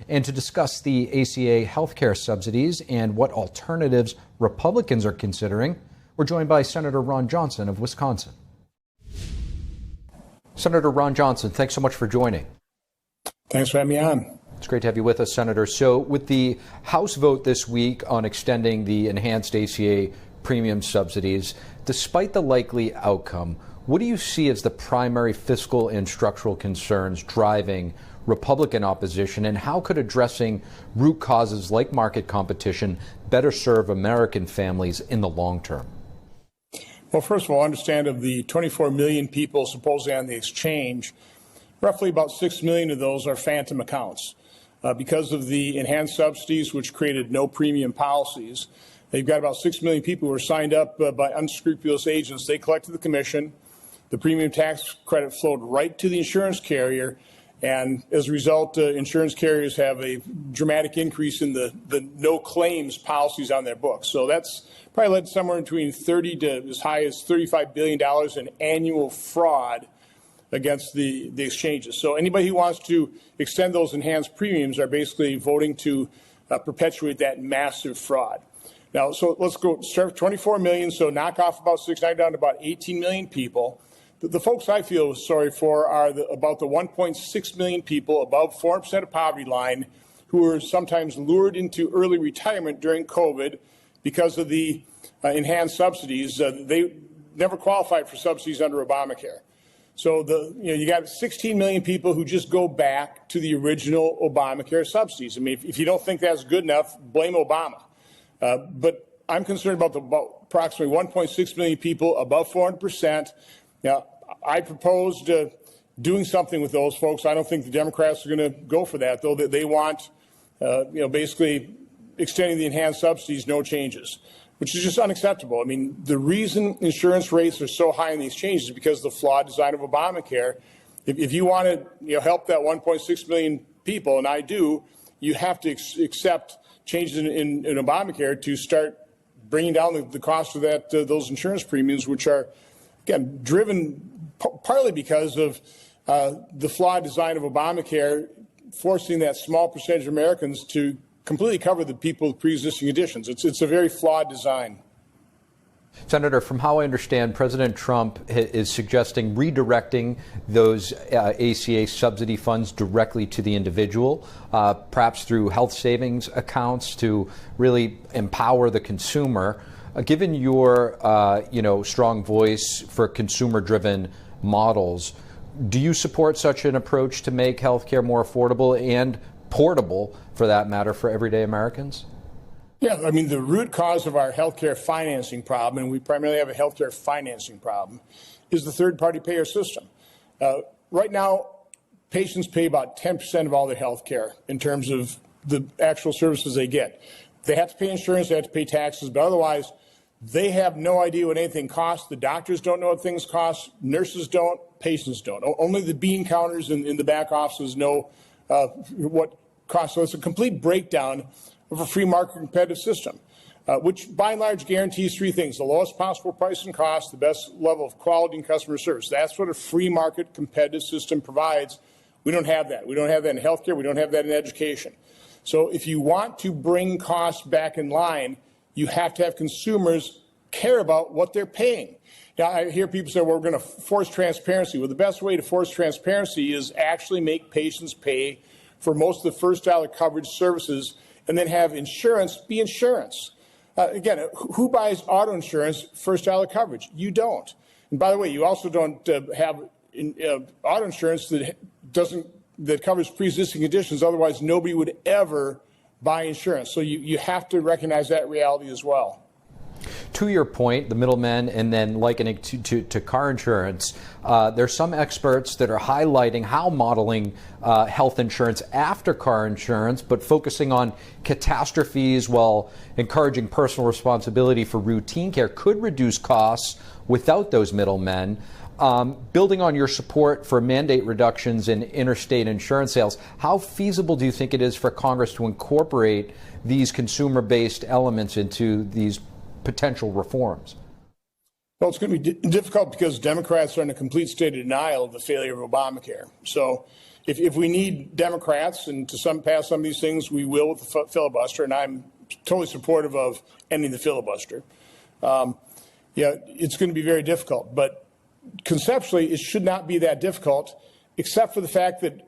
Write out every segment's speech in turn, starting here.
And to discuss the ACA healthcare subsidies and what alternatives Republicans are considering, we're joined by Senator Ron Johnson of Wisconsin. Senator Ron Johnson, thanks so much for joining. Thanks for having me on. It's great to have you with us, Senator. So with the House vote this week on extending the enhanced ACA premium subsidies, despite the likely outcome, what do you see as the primary fiscal and structural concerns driving Republican opposition, and how could addressing root causes like market competition better serve American families in the long term? Well, first of all, understand of the 24 million people supposedly on the exchange, roughly about 6 million of those are phantom accounts. Because of the enhanced subsidies, which created no premium policies, they've got about 6 million people who are signed up by unscrupulous agents. They collected the commission. The premium tax credit flowed right to the insurance carrier. And as a result, insurance carriers have a dramatic increase in the no claims policies on their books. So that's probably led to somewhere between 30 to as high as $35 billion in annual fraud against the exchanges. So anybody who wants to extend those enhanced premiums are basically voting to perpetuate that massive fraud. Now, so let's go start with 24 million. So knock off about 6, down to about 18 million people. The folks I feel sorry for are about the 1.6 million people above 4% of poverty line who were sometimes lured into early retirement during COVID because of the enhanced subsidies. They never qualified for subsidies under Obamacare. So you got 16 million people who just go back to the original Obamacare subsidies. I mean, if you don't think that's good enough, blame Obama. But I'm concerned about approximately 1.6 million people above 400%. Now, I proposed doing something with those folks. I don't think the Democrats are going to go for that, though. They want, basically extending the enhanced subsidies, no changes, which is just unacceptable. I mean, the reason insurance rates are so high in the exchanges is because of the flawed design of Obamacare. If you want to help that 1.6 million people, and I do, you have to accept changes in Obamacare to start bringing down the cost of those insurance premiums, which are, again, driven partly because of the flawed design of Obamacare, forcing that small percentage of Americans to completely cover the people with pre-existing conditions. It's a very flawed design. Senator, from how I understand, President Trump is suggesting redirecting those ACA subsidy funds directly to the individual, perhaps through health savings accounts to really empower the consumer. Given your strong voice for consumer-driven models, do you support such an approach to make healthcare more affordable and portable, for that matter, for everyday Americans? Yeah, I mean, the root cause of our healthcare financing problem, and we primarily have a healthcare financing problem, is the third-party payer system. Right now, patients pay about 10% of all their healthcare in terms of the actual services they get. They have to pay insurance, they have to pay taxes, but otherwise, they have no idea what anything costs. The doctors don't know what things cost. Nurses don't. Patients don't. Only the bean counters in the back offices know what costs. So it's a complete breakdown of a free market competitive system, which by and large guarantees three things: the lowest possible price and cost, the best level of quality and customer service. That's what a free market competitive system provides. We don't have that. We don't have that in healthcare. We don't have that in education. So if you want to bring costs back in line, you have to have consumers care about what they're paying. Now, I hear people say, well, we're going to force transparency. Well, the best way to force transparency is actually make patients pay for most of the first dollar coverage services and then have insurance be insurance. Again, who buys auto insurance first dollar coverage? You don't. And by the way, you also don't have auto insurance that covers pre-existing conditions. Otherwise, nobody would ever buy insurance. So you have to recognize that reality as well. To your point, the middlemen, and then likening to car insurance, there's some experts that are highlighting how modeling health insurance after car insurance, but focusing on catastrophes while encouraging personal responsibility for routine care, could reduce costs without those middlemen. Building on your support for mandate reductions in interstate insurance sales, how feasible do you think it is for Congress to incorporate these consumer-based elements into these potential reforms? Well, it's going to be difficult because Democrats are in a complete state of denial of the failure of Obamacare. So if we need Democrats and to pass some of these things, we will with the filibuster, and I'm totally supportive of ending the filibuster. It's going to be very difficult, but conceptually, it should not be that difficult, except for the fact that,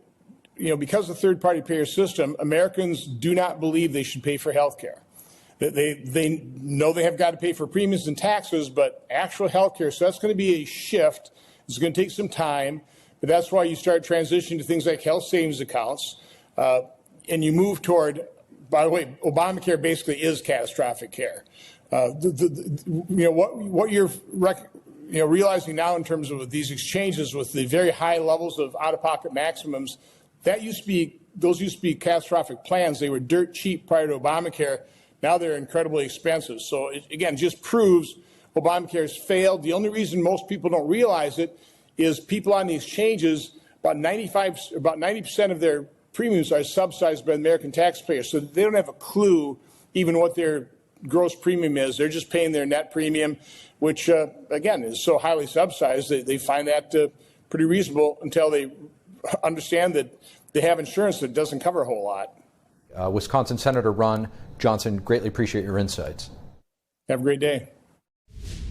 because of the third-party payer system, Americans do not believe they should pay for health care. They know they have got to pay for premiums and taxes, but actual health care, so that's going to be a shift. It's going to take some time, but that's why you start transitioning to things like health savings accounts, and you move toward, by the way, Obamacare basically is catastrophic care. What you're realizing now in terms of these exchanges with the very high levels of out-of-pocket maximums, those used to be catastrophic plans. They were dirt cheap prior to Obamacare. Now they're incredibly expensive. So it, again, just proves Obamacare has failed. The only reason most people don't realize it is people on the exchanges, about 90% of their premiums are subsidized by the American taxpayer. So they don't have a clue even what their gross premium is. They're just paying their net premium, which, again, is so highly subsidized that they find that pretty reasonable until they understand that they have insurance that doesn't cover a whole lot. Wisconsin Senator Ron Johnson, greatly appreciate your insights. Have a great day.